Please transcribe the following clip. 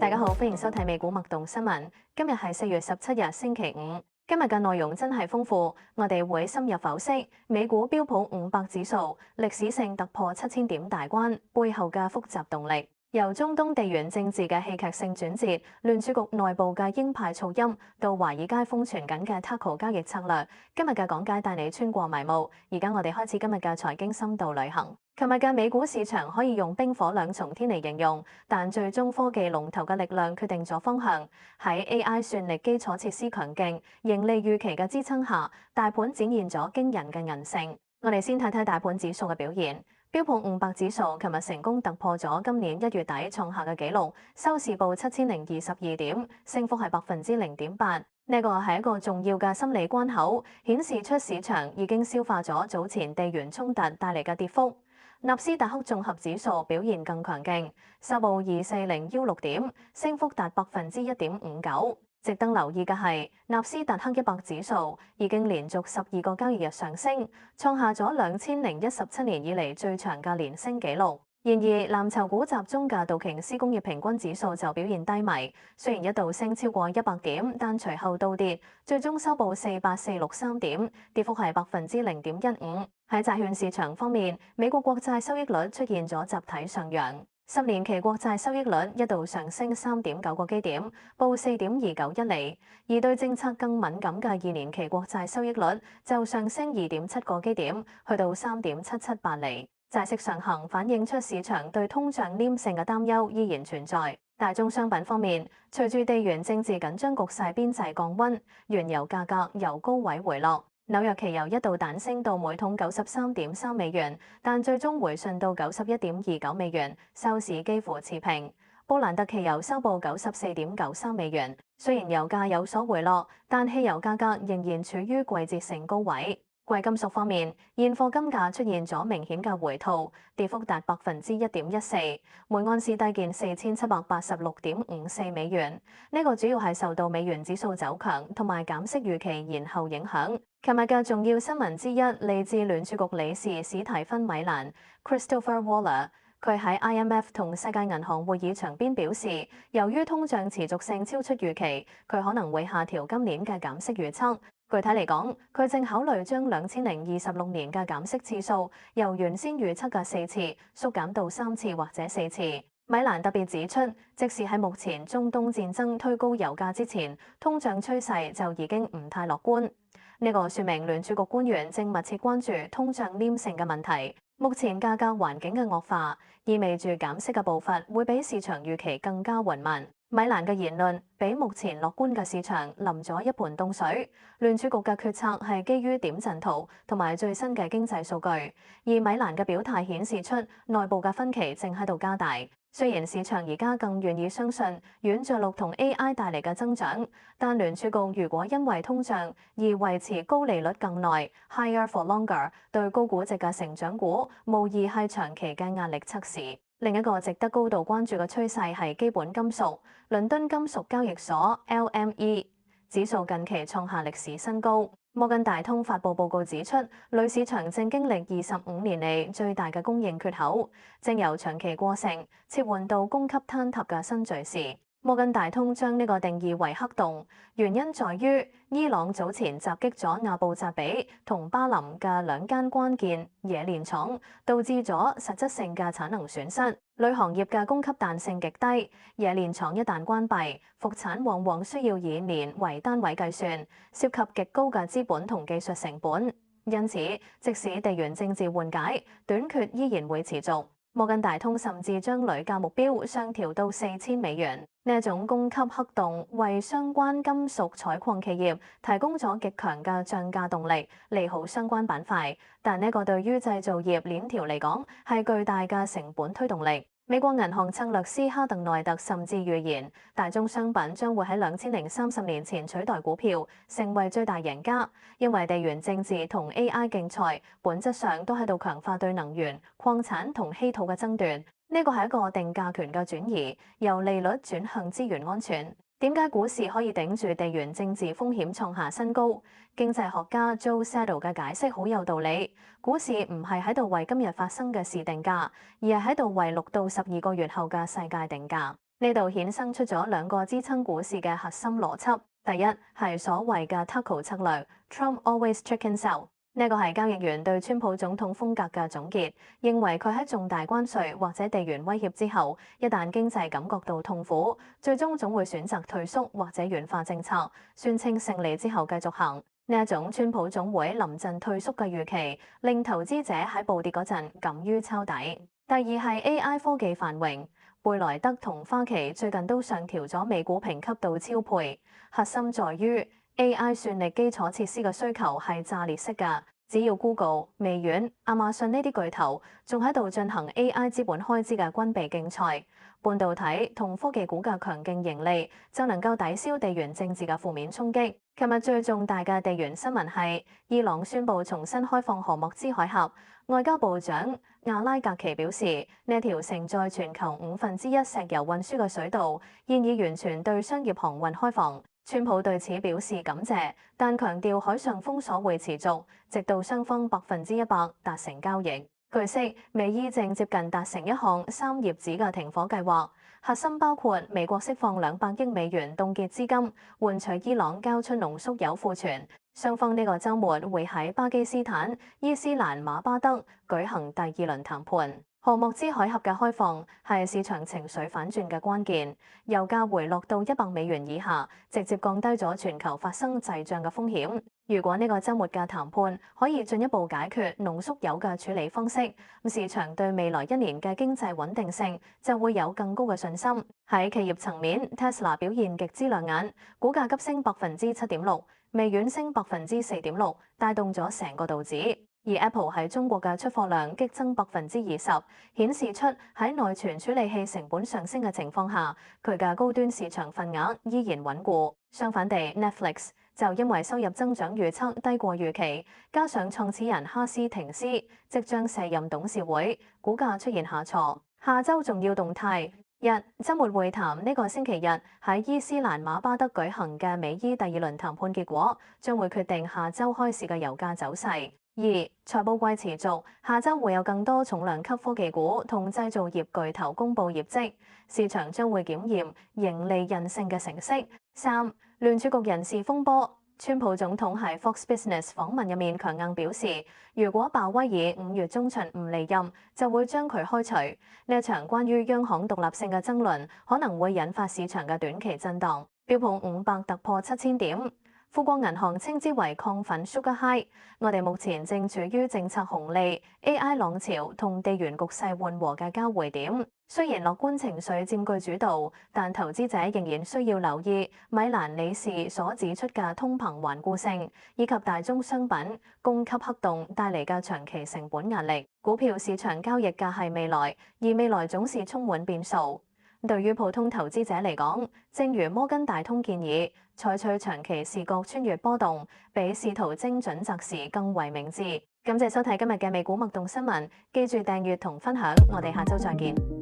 大家好，歡迎收睇美股脈動新聞。今日係4月17日，星期五。今日嘅內容真係豐富，我哋會深入剖析美股標普500指數歷史性突破7000點大關背後嘅複雜動力。由中東地緣政治嘅戲劇性轉折，聯儲局內部嘅鷹派噪音，到華爾街瘋傳緊嘅 Taco 交易策略，今日嘅講解帶你穿過迷霧。而家我哋開始今日嘅財經深度旅行。琴日嘅美股市場可以用冰火兩重天嚟形容，但最終科技龍頭嘅力量決定咗方向。喺 AI 算力基礎設施強勁、盈利預期嘅支撐下，大盤展現咗驚人嘅韌性。我哋先睇睇大盤指數嘅表現。標普500指數琴日成功突破咗今年1月底創下嘅紀錄，收市報7022點，升幅係0.8%。呢個係一個重要嘅心理關口，顯示出市場已經消化咗早前地緣衝突帶嚟嘅跌幅。納斯達克綜合指數表現更強勁，收報24016點，升幅達1.59%。值得留意嘅係，納斯達克100指數已經連續12個交易日上升，創下咗2017年以嚟最長嘅連升紀錄。然而，藍籌股集中嘅道瓊斯工業平均指數就表現低迷，雖然一度升超過100點，但隨後倒跌，最終收報48463點，跌幅係0.15%。喺債券市場方面，美國國債收益率出現咗集體上揚，10年期國債收益率一度上升3.9個基點，報4.291厘，而對政策更敏感嘅2年期國債收益率就上升2.7個基點，去到3.778厘。債息上行反映出市場對通脹黏性嘅擔憂依然存在。大宗商品方面，隨住地緣政治緊張局勢邊際降溫，原油價格由高位回落。紐約期油一度彈升到每桶93.3美元，但最終回順到91.29美元，收市幾乎持平。布蘭特期油收報94.93美元，雖然油價有所回落，但汽油價格仍然處於季節性高位。貴金屬方面，現貨金價出現咗明顯嘅回吐，跌幅達1.14%，每盎司低見4786.54美元。呢個主要係受到美元指數走強同埋減息預期延後影響。琴日嘅重要新聞之一嚟自聯儲局理事史提芬米蘭 （Christopher Waller）。佢喺 IMF 同世界銀行會議場邊表示，由於通脹持續性超出預期，佢可能會下調今年嘅減息預測。具體嚟講，佢正考慮將2026年嘅減息次數由原先預測嘅4次縮減到3次或者4次。米蘭特別指出，即使喺目前中東戰爭推高油價之前，通脹趨勢就已經唔太樂觀。呢個說明聯儲局官員正密切關注通脹黏性嘅問題。目前價格環境嘅惡化，意味住減息嘅步伐會比市場預期更加緩慢。米蘭嘅言論俾目前樂觀嘅市場淋咗一盆凍水。聯儲局嘅決策係基於點陣圖同埋最新嘅經濟數據，而米蘭嘅表態顯示出內部嘅分歧正喺度加大。雖然市場而家更願意相信軟着陸同 AI 帶嚟嘅增長，但聯儲局如果因為通脹而維持高利率更耐 （higher for longer），對高估值嘅成長股無疑係長期嘅壓力測試。另一個值得高度關注嘅趨勢係基本金屬，倫敦金屬交易所 LME 指數近期創下歷史新高。摩根大通發布報告指出，鋁市場正經歷25年嚟最大嘅供應缺口，正由長期過剩切換到供給坍塌嘅新敘事。摩根大通將呢個定義為黑洞，原因在於伊朗早前襲擊咗阿布扎比同巴林嘅2間關鍵冶煉廠，導致咗實質性嘅產能損失。鋁行業嘅供給彈性極低，冶煉廠一旦關閉，復產往往需要以年為單位計算，涉及極高嘅資本同技術成本。因此，即使地緣政治緩解，短缺依然會持續。摩根大通甚至將鋁價目標上調到4000美元。呢一種供給黑洞為相關金屬採礦企業提供咗極強嘅漲價動力，利好相關板塊。但呢個對於製造業鏈條嚟講係巨大嘅成本推動力。美國銀行策略師哈特內特甚至預言，大宗商品將會喺2030年前取代股票，成為最大贏家。因為地緣政治同 AI 競賽，本質上都喺度強化對能源、礦產同稀土嘅爭奪。呢個係一個定價權嘅轉移，由利率轉向資源安全。點解股市可以頂住地緣政治風險創下新高？經濟學家 Joe Saddle 嘅解釋好有道理。股市唔係喺度為今日發生嘅事定價，而係喺度為6到12個月後嘅世界定價。呢度衍生出咗兩個支撐股市嘅核心邏輯。第一係所謂嘅 Tucker 策略 ，Trump always chicken sell。呢個係交易員對川普總統風格嘅總結，認為佢喺重大關稅或者地緣威脅之後，一旦經濟感覺到痛苦，最終總會選擇退縮或者軟化政策，宣稱勝利之後繼續行。呢一種川普總會臨陣退縮嘅預期，令投資者喺暴跌嗰陣敢於抄底。第二係 AI 科技繁榮，貝萊德同花旗最近都上調咗美股評級到超配，核心在於AI 算力基礎設施嘅需求係炸裂式㗎，只要 Google、微軟、亞馬遜呢啲巨頭仲喺度進行 AI 資本開支嘅軍備競賽，半導體同科技股嘅強勁盈利就能夠抵消地緣政治嘅負面衝擊。琴日最重大嘅地緣新聞係伊朗宣布重新開放荷莫茲海峽，外交部長阿拉格奇表示，呢一條承載全球1/5石油運輸嘅水道現已完全對商業航運開放。川普對此表示感謝，但強調海上封鎖會持續，直到雙方100%達成交易。據悉，美伊正接近達成一項3頁紙嘅停火計劃，核心包括美國釋放200億美元凍結資金，換取伊朗交出濃縮鈾庫存。雙方呢個週末會喺巴基斯坦伊斯蘭馬巴德舉行第2輪談判。荷莫茲海峽嘅開放係市場情緒反轉嘅關鍵，油價回落到$100以下，直接降低咗全球發生滯脹嘅風險。如果呢個週末嘅談判可以進一步解決濃縮鈾嘅處理方式，咁市場對未來1年嘅經濟穩定性就會有更高嘅信心。喺企業層面 ，Tesla 表現極之亮眼，股價急升7.6%，微軟升4.6%，帶動咗成個道指。而 Apple 喺中國嘅出貨量激增20%，顯示出喺內存處理器成本上升嘅情況下，佢嘅高端市場份額依然穩固。相反地 ，Netflix 就因為收入增長預測低過預期，加上創始人哈斯廷斯即將卸任董事會，股價出現下挫。下週重要動態：一、週末會談呢個星期日喺伊斯蘭馬巴德舉行嘅美伊第2輪談判結果，將會決定下週開市嘅油價走勢。二、財報季持續，下週會有更多重量級科技股同製造業巨頭公佈業績，市場將會檢驗盈利韌性嘅成色。三、聯儲局人事風波，川普總統喺 Fox Business 訪問入面強硬表示，如果鮑威爾5月中旬唔離任，就會將佢開除。呢一場關於央行獨立性嘅爭論，可能會引發市場嘅短期震盪。標普500突破7000點。富國銀行稱之為亢奮 Sugar High。我哋目前正處於政策紅利、AI 浪潮同地緣局勢緩和嘅交匯點。雖然樂觀情緒佔據主導，但投資者仍然需要留意米蘭理事所指出嘅通膨頑固性，以及大宗商品供給黑洞帶嚟嘅長期成本壓力。股票市場交易嘅係未來，而未來總是充滿變數。對於普通投資者嚟講，正如摩根大通建議，採取長期視覺穿越波動，比試圖精準擇時更為明智。感謝收睇今日嘅美股脈動新聞，記住訂閱同分享，我哋下週再見。